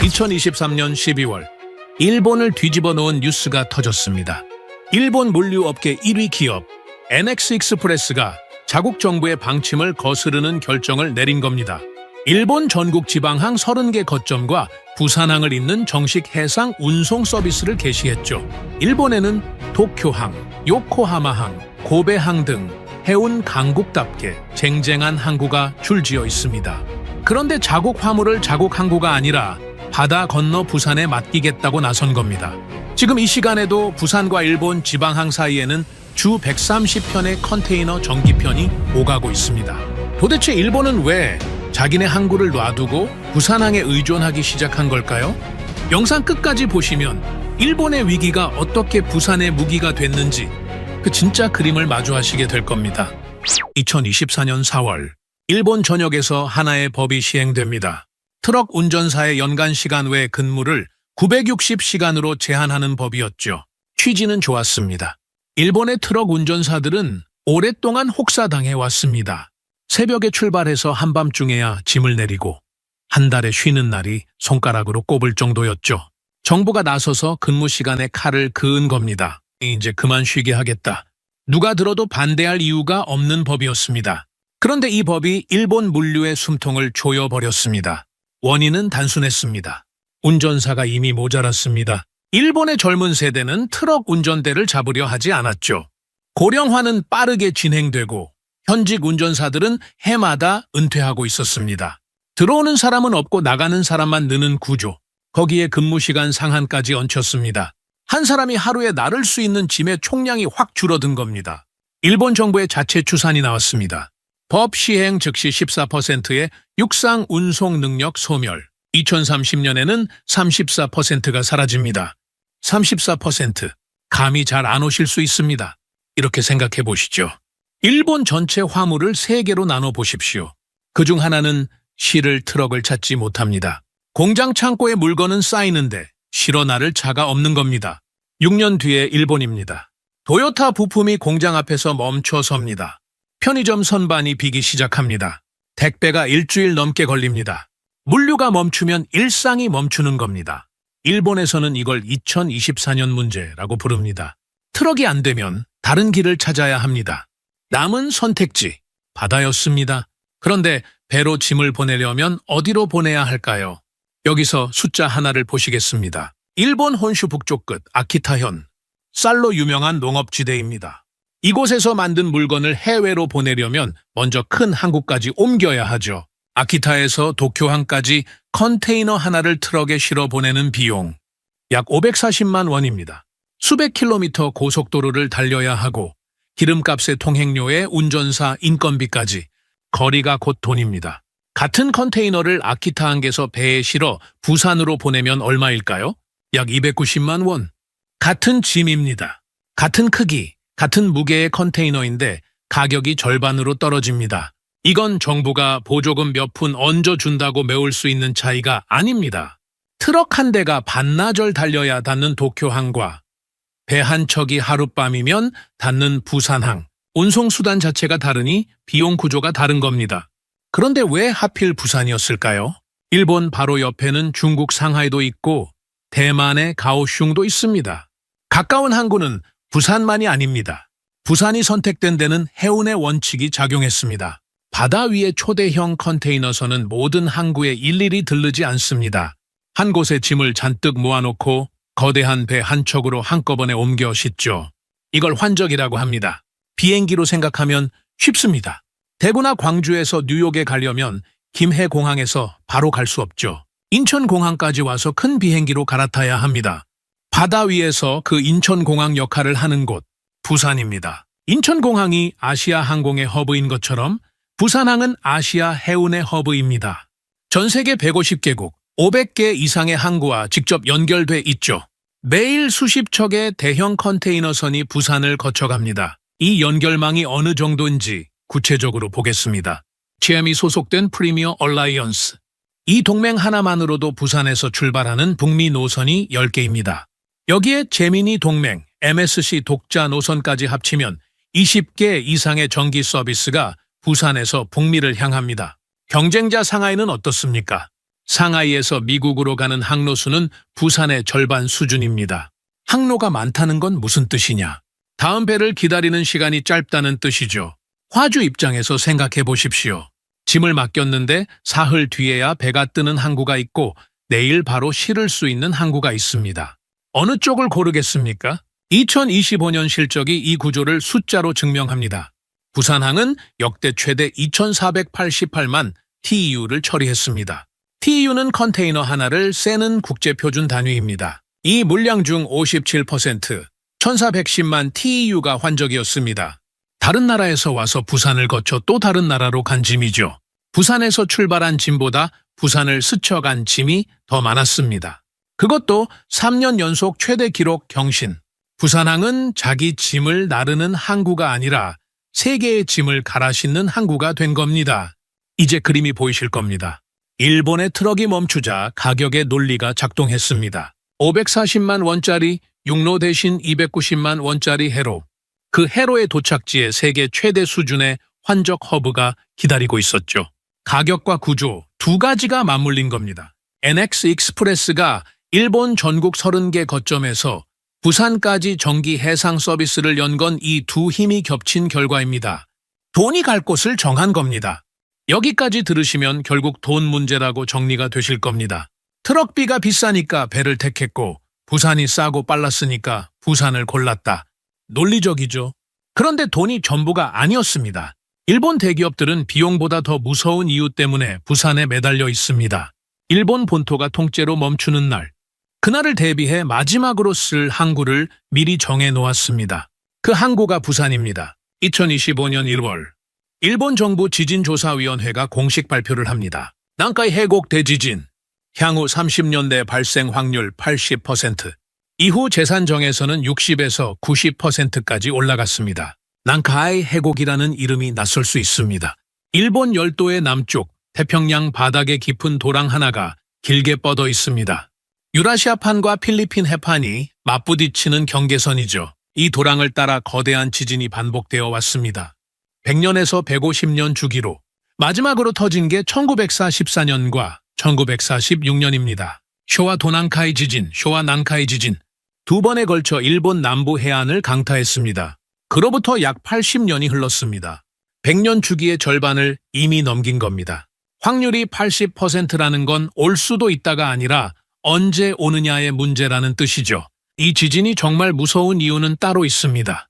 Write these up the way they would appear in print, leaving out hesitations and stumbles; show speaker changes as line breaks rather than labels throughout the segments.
2023년 12월 일본을 뒤집어 놓은 뉴스가 터졌습니다. 일본 물류업계 1위 기업 NX익스프레스가 자국 정부의 방침을 거스르는 결정을 내린 겁니다. 일본 전국 지방항 30개 거점과 부산항을 잇는 정식 해상 운송 서비스를 개시했죠. 일본에는 도쿄항, 요코하마항, 고베항 등 해운 강국답게 쟁쟁한 항구가 줄지어 있습니다. 그런데 자국 화물을 자국 항구가 아니라 바다 건너 부산에 맡기겠다고 나선 겁니다. 지금 이 시간에도 부산과 일본 지방항 사이에는 주 130편의 컨테이너 정기편이 오가고 있습니다. 도대체 일본은 왜 자기네 항구를 놔두고 부산항에 의존하기 시작한 걸까요? 영상 끝까지 보시면 일본의 위기가 어떻게 부산의 무기가 됐는지 그 진짜 그림을 마주하시게 될 겁니다. 2024년 4월 일본 전역에서 하나의 법이 시행됩니다. 트럭 운전사의 연간 시간 외 근무를 960시간으로 제한하는 법이었죠. 취지는 좋았습니다. 일본의 트럭 운전사들은 오랫동안 혹사당해 왔습니다. 새벽에 출발해서 한밤중에야 짐을 내리고 한 달에 쉬는 날이 손가락으로 꼽을 정도였죠. 정부가 나서서 근무 시간에 칼을 그은 겁니다. 이제 그만 쉬게 하겠다. 누가 들어도 반대할 이유가 없는 법이었습니다. 그런데 이 법이 일본 물류의 숨통을 조여버렸습니다. 원인은 단순했습니다. 운전사가 이미 모자랐습니다. 일본의 젊은 세대는 트럭 운전대를 잡으려 하지 않았죠. 고령화는 빠르게 진행되고 현직 운전사들은 해마다 은퇴하고 있었습니다. 들어오는 사람은 없고 나가는 사람만 느는 구조. 거기에 근무시간 상한까지 얹혔습니다. 한 사람이 하루에 나를 수 있는 짐의 총량이 확 줄어든 겁니다. 일본 정부의 자체 추산이 나왔습니다. 법 시행 즉시 14%의 육상 운송 능력 소멸. 2030년에는 34%가 사라집니다. 34%. 감이 잘 안 오실 수 있습니다. 이렇게 생각해 보시죠. 일본 전체 화물을 3개로 나눠 보십시오. 그중 하나는 실을 트럭을 찾지 못합니다. 공장 창고에 물건은 쌓이는데 실어 나를 차가 없는 겁니다. 6년 뒤에 일본입니다. 도요타 부품이 공장 앞에서 멈춰 섭니다. 편의점 선반이 비기 시작합니다. 택배가 일주일 넘게 걸립니다. 물류가 멈추면 일상이 멈추는 겁니다. 일본에서는 이걸 2024년 문제라고 부릅니다. 트럭이 안 되면 다른 길을 찾아야 합니다. 남은 선택지, 바다였습니다. 그런데 배로 짐을 보내려면 어디로 보내야 할까요? 여기서 숫자 하나를 보시겠습니다. 일본 혼슈 북쪽 끝 아키타현, 쌀로 유명한 농업지대입니다. 이곳에서 만든 물건을 해외로 보내려면 먼저 큰 항구까지 옮겨야 하죠. 아키타에서 도쿄항까지 컨테이너 하나를 트럭에 실어 보내는 비용, 약 540만 원입니다. 수백 킬로미터 고속도로를 달려야 하고 기름값에 통행료에 운전사 인건비까지 거리가 곧 돈입니다. 같은 컨테이너를 아키타 항에서 배에 실어 부산으로 보내면 얼마일까요? 약 290만 원. 같은 짐입니다. 같은 크기, 같은 무게의 컨테이너인데 가격이 절반으로 떨어집니다. 이건 정부가 보조금 몇 푼 얹어준다고 메울 수 있는 차이가 아닙니다. 트럭 한 대가 반나절 달려야 닿는 도쿄항과 배 한 척이 하룻밤이면 닿는 부산항. 운송수단 자체가 다르니 비용 구조가 다른 겁니다. 그런데 왜 하필 부산이었을까요? 일본 바로 옆에는 중국 상하이도 있고 대만의 가오슝도 있습니다. 가까운 항구는 부산만이 아닙니다. 부산이 선택된 데는 해운의 원칙이 작용했습니다. 바다 위의 초대형 컨테이너선은 모든 항구에 일일이 들르지 않습니다. 한 곳에 짐을 잔뜩 모아놓고 거대한 배 한 척으로 한꺼번에 옮겨 싣죠. 이걸 환적이라고 합니다. 비행기로 생각하면 쉽습니다. 대구나 광주에서 뉴욕에 가려면 김해공항에서 바로 갈 수 없죠. 인천공항까지 와서 큰 비행기로 갈아타야 합니다. 바다 위에서 그 인천공항 역할을 하는 곳, 부산입니다. 인천공항이 아시아 항공의 허브인 것처럼 부산항은 아시아 해운의 허브입니다. 전 세계 150개국, 500개 이상의 항구와 직접 연결돼 있죠. 매일 수십 척의 대형 컨테이너선이 부산을 거쳐갑니다. 이 연결망이 어느 정도인지 구체적으로 보겠습니다. GM이 소속된 프리미어 얼라이언스. 이 동맹 하나만으로도 부산에서 출발하는 북미 노선이 10개입니다. 여기에 제미니 동맹, MSC 독자 노선까지 합치면 20개 이상의 정기 서비스가 부산에서 북미를 향합니다. 경쟁자 상하이는 어떻습니까? 상하이에서 미국으로 가는 항로수는 부산의 절반 수준입니다. 항로가 많다는 건 무슨 뜻이냐? 다음 배를 기다리는 시간이 짧다는 뜻이죠. 화주 입장에서 생각해 보십시오. 짐을 맡겼는데 사흘 뒤에야 배가 뜨는 항구가 있고 내일 바로 실을 수 있는 항구가 있습니다. 어느 쪽을 고르겠습니까? 2025년 실적이 이 구조를 숫자로 증명합니다. 부산항은 역대 최대 2,488만 TEU를 처리했습니다. TEU는 컨테이너 하나를 세는 국제표준 단위입니다. 이 물량 중 57%, 1,410만 TEU가 환적이었습니다. 다른 나라에서 와서 부산을 거쳐 또 다른 나라로 간 짐이죠. 부산에서 출발한 짐보다 부산을 스쳐간 짐이 더 많았습니다. 그것도 3년 연속 최대 기록 경신. 부산항은 자기 짐을 나르는 항구가 아니라 세계의 짐을 갈아 싣는 항구가 된 겁니다. 이제 그림이 보이실 겁니다. 일본의 트럭이 멈추자 가격의 논리가 작동했습니다. 540만 원짜리 육로 대신 290만 원짜리 해로. 그 해로의 도착지에 세계 최대 수준의 환적 허브가 기다리고 있었죠. 가격과 구조 두 가지가 맞물린 겁니다. NX 익스프레스가 일본 전국 30개 거점에서 부산까지 정기 해상 서비스를 연 건 이 두 힘이 겹친 결과입니다. 돈이 갈 곳을 정한 겁니다. 여기까지 들으시면 결국 돈 문제라고 정리가 되실 겁니다. 트럭비가 비싸니까 배를 택했고 부산이 싸고 빨랐으니까 부산을 골랐다. 논리적이죠. 그런데 돈이 전부가 아니었습니다. 일본 대기업들은 비용보다 더 무서운 이유 때문에 부산에 매달려 있습니다. 일본 본토가 통째로 멈추는 날, 그날을 대비해 마지막으로 쓸 항구를 미리 정해 놓았습니다. 그 항구가 부산입니다. 2025년 1월, 일본 정부 지진조사위원회가 공식 발표를 합니다. 난카이 해곡 대지진, 향후 30년 내 발생 확률 80%, 이후 재산정에서는 60에서 90%까지 올라갔습니다. 난카이 해곡이라는 이름이 낯설 수 있습니다. 일본 열도의 남쪽 태평양 바닥에 깊은 도랑 하나가 길게 뻗어 있습니다. 유라시아판과 필리핀 해판이 맞부딪히는 경계선이죠. 이 도랑을 따라 거대한 지진이 반복되어 왔습니다. 100년에서 150년 주기로 마지막으로 터진 게 1944년과 1946년입니다. 쇼와 도난카이 지진, 쇼와 난카이 지진 두 번에 걸쳐 일본 남부 해안을 강타했습니다. 그로부터 약 80년이 흘렀습니다. 100년 주기의 절반을 이미 넘긴 겁니다. 확률이 80%라는 건 올 수도 있다가 아니라 언제 오느냐의 문제라는 뜻이죠. 이 지진이 정말 무서운 이유는 따로 있습니다.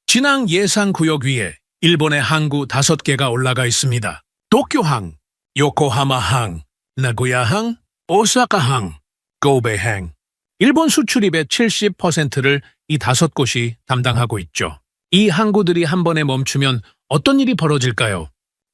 진앙 예상구역 위에 일본의 항구 5개가 올라가 있습니다. 도쿄항, 요코하마항, 나고야항, 오사카항, 고베항. 일본 수출입의 70%를 이 5곳이 담당하고 있죠. 이 항구들이 한 번에 멈추면 어떤 일이 벌어질까요?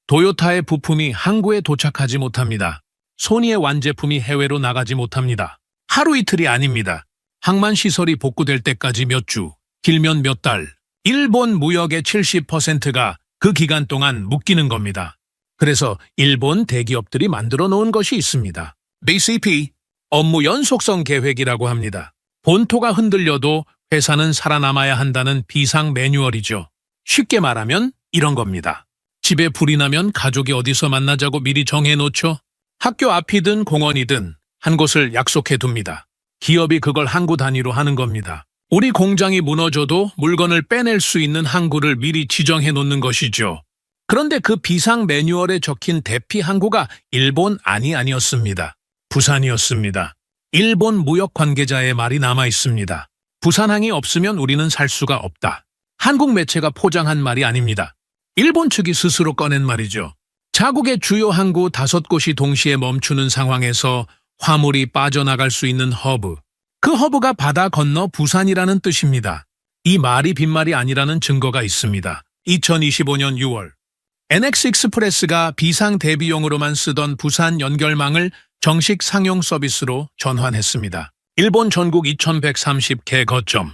도요타의 부품이 항구에 도착하지 못합니다. 소니의 완제품이 해외로 나가지 못합니다. 하루 이틀이 아닙니다. 항만 시설이 복구될 때까지 몇 주, 길면 몇 달. 일본 무역의 70%가 그 기간 동안 묶이는 겁니다. 그래서 일본 대기업들이 만들어 놓은 것이 있습니다. BCP, 업무 연속성 계획이라고 합니다. 본토가 흔들려도 회사는 살아남아야 한다는 비상 매뉴얼이죠. 쉽게 말하면 이런 겁니다. 집에 불이 나면 가족이 어디서 만나자고 미리 정해놓죠. 학교 앞이든 공원이든 한 곳을 약속해 둡니다. 기업이 그걸 항구 단위로 하는 겁니다. 우리 공장이 무너져도 물건을 빼낼 수 있는 항구를 미리 지정해 놓는 것이죠. 그런데 그 비상 매뉴얼에 적힌 대피 항구가 일본 아니었습니다. 부산이었습니다. 일본 무역 관계자의 말이 남아 있습니다. 부산항이 없으면 우리는 살 수가 없다. 한국 매체가 포장한 말이 아닙니다. 일본 측이 스스로 꺼낸 말이죠. 자국의 주요 항구 5곳이 동시에 멈추는 상황에서 화물이 빠져나갈 수 있는 허브. 그 허브가 바다 건너 부산이라는 뜻입니다. 이 말이 빈말이 아니라는 증거가 있습니다. 2025년 6월, NX 익스프레스가 비상 대비용으로만 쓰던 부산 연결망을 정식 상용 서비스로 전환했습니다. 일본 전국 2130개 거점,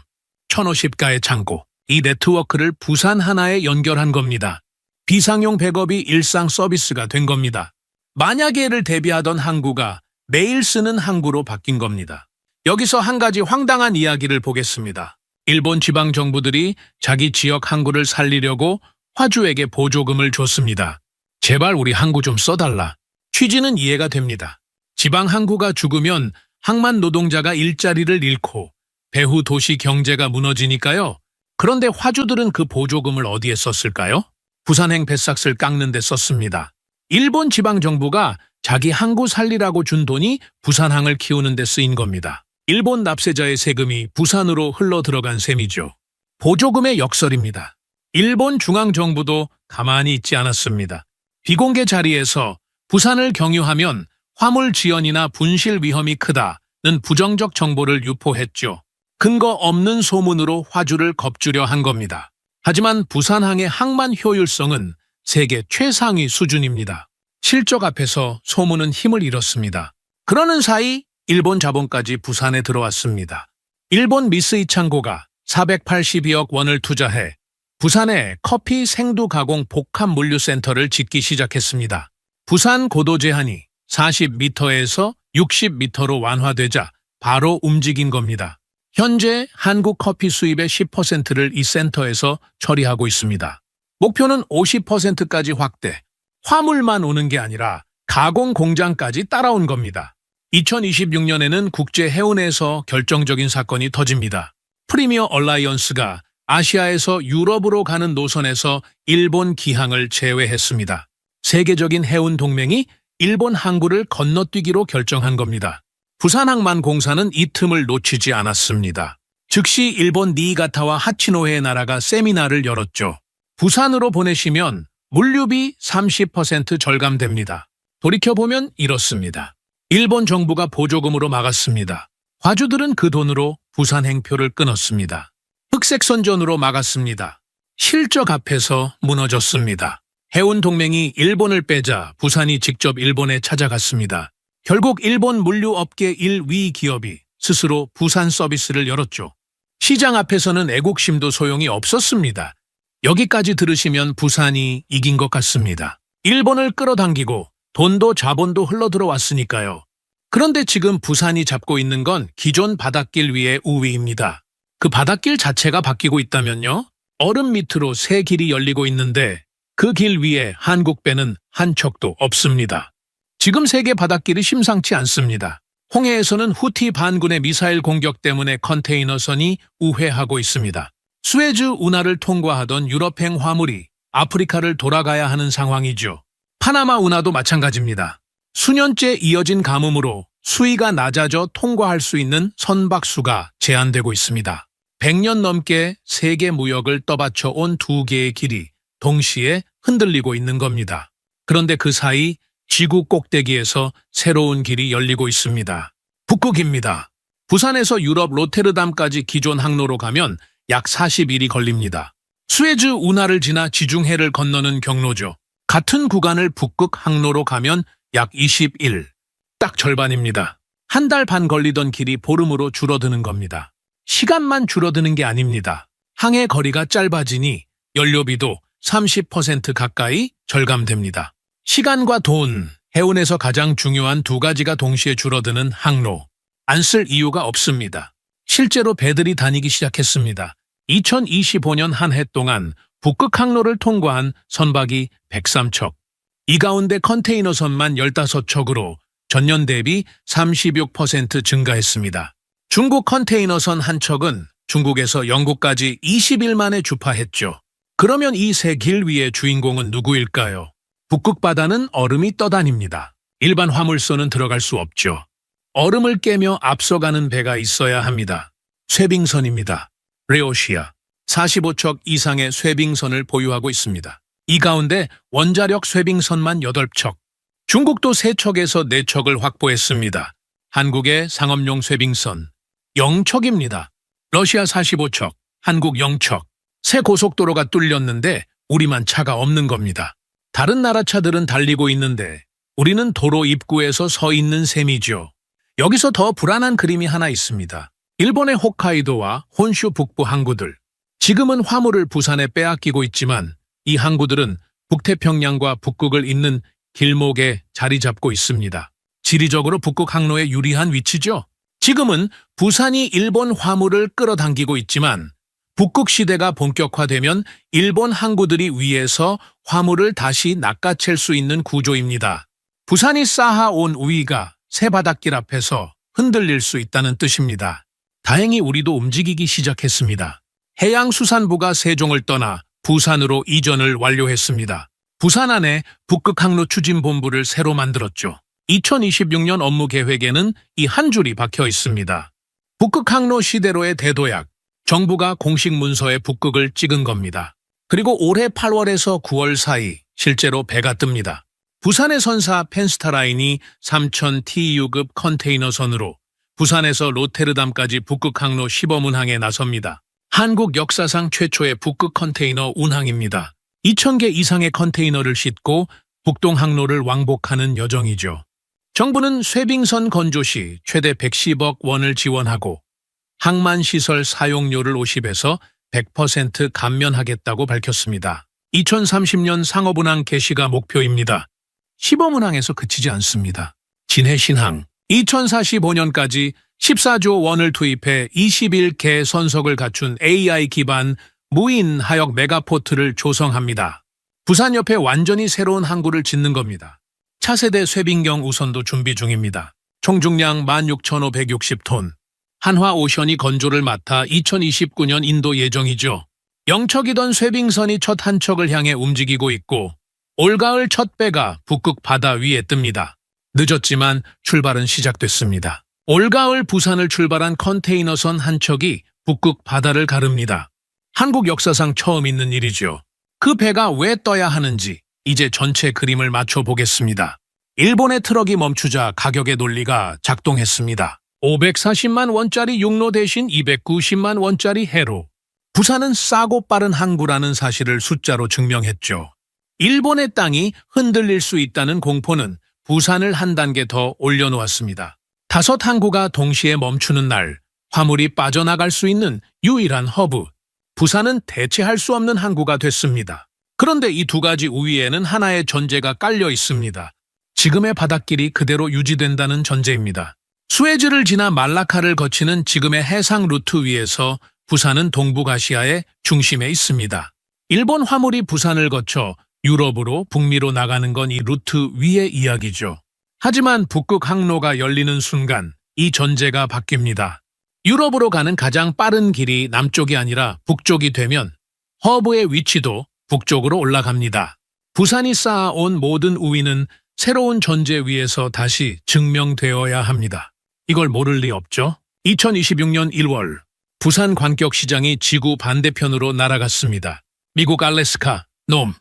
1050가의 창고, 이 네트워크를 부산 하나에 연결한 겁니다. 비상용 백업이 일상 서비스가 된 겁니다. 만약에를 대비하던 항구가 매일 쓰는 항구로 바뀐 겁니다. 여기서 한 가지 황당한 이야기를 보겠습니다. 일본 지방 정부들이 자기 지역 항구를 살리려고 화주에게 보조금을 줬습니다. 제발 우리 항구 좀 써달라. 취지는 이해가 됩니다. 지방 항구가 죽으면 항만 노동자가 일자리를 잃고 배후 도시 경제가 무너지니까요. 그런데 화주들은 그 보조금을 어디에 썼을까요? 부산행 뱃삭을 깎는 데 썼습니다. 일본 지방정부가 자기 항구 살리라고 준 돈이 부산항을 키우는 데 쓰인 겁니다. 일본 납세자의 세금이 부산으로 흘러 들어간 셈이죠. 보조금의 역설입니다. 일본 중앙정부도 가만히 있지 않았습니다. 비공개 자리에서 부산을 경유하면 화물 지연이나 분실 위험이 크다는 부정적 정보를 유포했죠. 근거 없는 소문으로 화주를 겁주려 한 겁니다. 하지만 부산항의 항만 효율성은 세계 최상위 수준입니다. 실적 앞에서 소문은 힘을 잃었습니다. 그러는 사이 일본 자본까지 부산에 들어왔습니다. 일본 미쓰이 창고가 482억 원을 투자해 부산에 커피 생두 가공 복합 물류센터를 짓기 시작했습니다. 부산 고도 제한이 40m에서 60m로 완화되자 바로 움직인 겁니다. 현재 한국 커피 수입의 10%를 이 센터에서 처리하고 있습니다. 목표는 50%까지 확대, 화물만 오는 게 아니라 가공 공장까지 따라온 겁니다. 2026년에는 국제 해운에서 결정적인 사건이 터집니다. 프리미어 얼라이언스가 아시아에서 유럽으로 가는 노선에서 일본 기항을 제외했습니다. 세계적인 해운 동맹이 일본 항구를 건너뛰기로 결정한 겁니다. 부산항만공사는 이 틈을 놓치지 않았습니다. 즉시 일본 니이가타와 하치노헤의 나라가 세미나를 열었죠. 부산으로 보내시면 물류비 30% 절감됩니다. 돌이켜보면 이렇습니다. 일본 정부가 보조금으로 막았습니다. 화주들은 그 돈으로 부산 행표를 끊었습니다. 흑색 선전으로 막았습니다. 실적 앞에서 무너졌습니다. 해운 동맹이 일본을 빼자 부산이 직접 일본에 찾아갔습니다. 결국 일본 물류업계 1위 기업이 스스로 부산 서비스를 열었죠. 시장 앞에서는 애국심도 소용이 없었습니다. 여기까지 들으시면 부산이 이긴 것 같습니다. 일본을 끌어당기고 돈도 자본도 흘러들어왔으니까요. 그런데 지금 부산이 잡고 있는 건 기존 바닷길 위의 우위입니다. 그 바닷길 자체가 바뀌고 있다면요? 얼음 밑으로 새 길이 열리고 있는데 그 길 위에 한국배는 한 척도 없습니다. 지금 세계 바닷길이 심상치 않습니다. 홍해에서는 후티 반군의 미사일 공격 때문에 컨테이너선이 우회하고 있습니다. 수에즈 운하를 통과하던 유럽행 화물이 아프리카를 돌아가야 하는 상황이죠. 파나마 운하도 마찬가지입니다. 수년째 이어진 가뭄으로 수위가 낮아져 통과할 수 있는 선박수가 제한되고 있습니다. 100년 넘게 세계 무역을 떠받쳐 온 두 개의 길이 동시에 흔들리고 있는 겁니다. 그런데 그 사이 지구 꼭대기에서 새로운 길이 열리고 있습니다. 북극입니다. 부산에서 유럽 로테르담까지 기존 항로로 가면 약 40일이 걸립니다. 수에즈 운하를 지나 지중해를 건너는 경로죠. 같은 구간을 북극 항로로 가면 약 20일, 딱 절반입니다. 한 달 반 걸리던 길이 보름으로 줄어드는 겁니다. 시간만 줄어드는 게 아닙니다. 항해 거리가 짧아지니 연료비도 30% 가까이 절감됩니다. 시간과 돈, 해운에서 가장 중요한 두 가지가 동시에 줄어드는 항로. 안 쓸 이유가 없습니다. 실제로 배들이 다니기 시작했습니다. 2025년 한 해 동안 북극 항로를 통과한 선박이 103척. 이 가운데 컨테이너선만 15척으로 전년 대비 36% 증가했습니다. 중국 컨테이너선 한 척은 중국에서 영국까지 20일 만에 주파했죠. 그러면 이 새 길 위의 주인공은 누구일까요? 북극 바다는 얼음이 떠다닙니다. 일반 화물선은 들어갈 수 없죠. 얼음을 깨며 앞서가는 배가 있어야 합니다. 쇠빙선입니다. 레오시아. 45척 이상의 쇠빙선을 보유하고 있습니다. 이 가운데 원자력 쇠빙선만 8척. 중국도 3척에서 4척을 확보했습니다. 한국의 상업용 쇠빙선 0척입니다. 러시아 45척, 한국 0척. 새 고속도로가 뚫렸는데 우리만 차가 없는 겁니다. 다른 나라 차들은 달리고 있는데 우리는 도로 입구에서 서 있는 셈이죠. 여기서 더 불안한 그림이 하나 있습니다. 일본의 홋카이도와 혼슈 북부 항구들. 지금은 화물을 부산에 빼앗기고 있지만 이 항구들은 북태평양과 북극을 잇는 길목에 자리 잡고 있습니다. 지리적으로 북극 항로에 유리한 위치죠. 지금은 부산이 일본 화물을 끌어당기고 있지만 북극 시대가 본격화되면 일본 항구들이 위에서 화물을 다시 낚아챌 수 있는 구조입니다. 부산이 쌓아온 우위가 새 바닷길 앞에서 흔들릴 수 있다는 뜻입니다. 다행히 우리도 움직이기 시작했습니다. 해양수산부가 세종을 떠나 부산으로 이전을 완료했습니다. 부산 안에 북극항로 추진본부를 새로 만들었죠. 2026년 업무 계획에는 이 한 줄이 박혀 있습니다. 북극항로 시대로의 대도약, 정부가 공식 문서에 북극을 찍은 겁니다. 그리고 올해 8월에서 9월 사이 실제로 배가 뜹니다. 부산의 선사 펜스타라인이 3000 TEU급 컨테이너선으로 부산에서 로테르담까지 북극항로 시범운항에 나섭니다. 한국 역사상 최초의 북극 컨테이너 운항입니다. 2000개 이상의 컨테이너를 싣고 북동항로를 왕복하는 여정이죠. 정부는 쇠빙선 건조 시 최대 110억 원을 지원하고 항만시설 사용료를 50에서 100% 감면하겠다고 밝혔습니다. 2030년 상업운항 개시가 목표입니다. 시범운항에서 그치지 않습니다. 진해신항 2045년까지 14조 원을 투입해 21개 선석을 갖춘 AI 기반 무인 하역 메가포트를 조성합니다. 부산 옆에 완전히 새로운 항구를 짓는 겁니다. 차세대 쇠빙경 우선도 준비 중입니다. 총 중량 16,560톤. 한화오션이 건조를 맡아 2029년 인도 예정이죠. 영척이던 쇠빙선이 첫 한 척을 향해 움직이고 있고 올가을 첫 배가 북극 바다 위에 뜹니다. 늦었지만 출발은 시작됐습니다. 올가을 부산을 출발한 컨테이너선 한 척이 북극 바다를 가릅니다. 한국 역사상 처음 있는 일이죠. 그 배가 왜 떠야 하는지 이제 전체 그림을 맞춰보겠습니다. 일본의 트럭이 멈추자 가격의 논리가 작동했습니다. 540만 원짜리 육로 대신 290만 원짜리 해로. 부산은 싸고 빠른 항구라는 사실을 숫자로 증명했죠. 일본의 땅이 흔들릴 수 있다는 공포는 부산을 한 단계 더 올려놓았습니다. 5 항구가 동시에 멈추는 날, 화물이 빠져나갈 수 있는 유일한 허브. 부산은 대체할 수 없는 항구가 됐습니다. 그런데 이 두 가지 우위에는 하나의 전제가 깔려 있습니다. 지금의 바닷길이 그대로 유지된다는 전제입니다. 수에즈를 지나 말라카를 거치는 지금의 해상 루트 위에서 부산은 동북아시아의 중심에 있습니다. 일본 화물이 부산을 거쳐 유럽으로 북미로 나가는 건 이 루트 위의 이야기죠. 하지만 북극 항로가 열리는 순간 이 전제가 바뀝니다. 유럽으로 가는 가장 빠른 길이 남쪽이 아니라 북쪽이 되면 허브의 위치도 북쪽으로 올라갑니다. 부산이 쌓아온 모든 우위는 새로운 전제 위에서 다시 증명되어야 합니다. 이걸 모를 리 없죠. 2026년 1월 부산 관격시장이 지구 반대편으로 날아갔습니다. 미국 알래스카 놈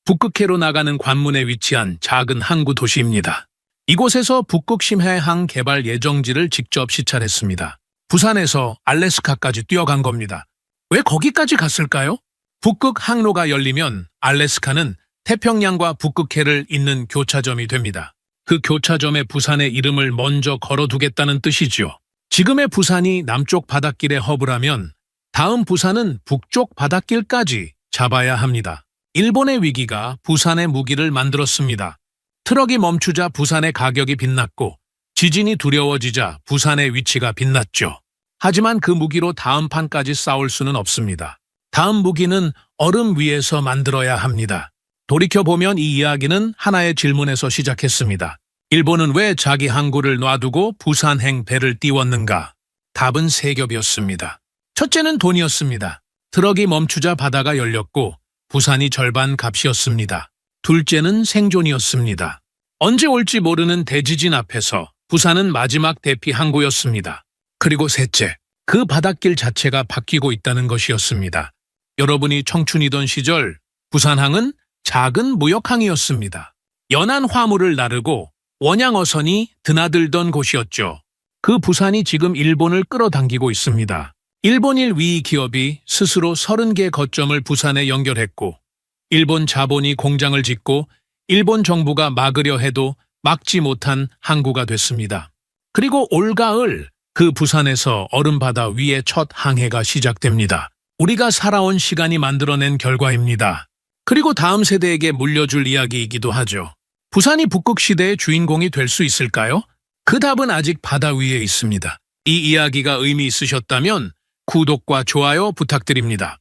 북극해로 나가는 관문에 위치한 작은 항구 도시입니다. 이곳에서 북극 심해항 개발 예정지를 직접 시찰했습니다. 부산에서 알래스카까지 뛰어간 겁니다. 왜 거기까지 갔을까요? 북극 항로가 열리면 알래스카는 태평양과 북극해를 잇는 교차점이 됩니다. 그 교차점에 부산의 이름을 먼저 걸어두겠다는 뜻이죠. 지금의 부산이 남쪽 바닷길의 허브라면 다음 부산은 북쪽 바닷길까지 잡아야 합니다. 일본의 위기가 부산의 무기를 만들었습니다. 트럭이 멈추자 부산의 가격이 빛났고 지진이 두려워지자 부산의 위치가 빛났죠. 하지만 그 무기로 다음 판까지 싸울 수는 없습니다. 다음 무기는 얼음 위에서 만들어야 합니다. 돌이켜보면 이 이야기는 하나의 질문에서 시작했습니다. 일본은 왜 자기 항구를 놔두고 부산행 배를 띄웠는가? 답은 3겹이었습니다. 첫째는 돈이었습니다. 트럭이 멈추자 바다가 열렸고 부산이 절반 값이었습니다. 둘째는 생존이었습니다. 언제 올지 모르는 대지진 앞에서 부산은 마지막 대피 항구였습니다. 그리고 셋째, 그 바닷길 자체가 바뀌고 있다는 것이었습니다. 여러분이 청춘이던 시절 부산항은 작은 무역항이었습니다. 연안 화물을 나르고 원양어선이 드나들던 곳이었죠. 그 부산이 지금 일본을 끌어당기고 있습니다. 일본일 위이 기업이 스스로 30개 거점을 부산에 연결했고 일본 자본이 공장을 짓고 일본 정부가 막으려 해도 막지 못한 항구가 됐습니다. 그리고 올가을 그 부산에서 얼음바다 위의 첫 항해가 시작됩니다. 우리가 살아온 시간이 만들어낸 결과입니다. 그리고 다음 세대에게 물려줄 이야기이기도 하죠. 부산이 북극시대의 주인공이 될 수 있을까요? 그 답은 아직 바다 위에 있습니다. 이 이야기가 의미 있으셨다면 구독과 좋아요 부탁드립니다.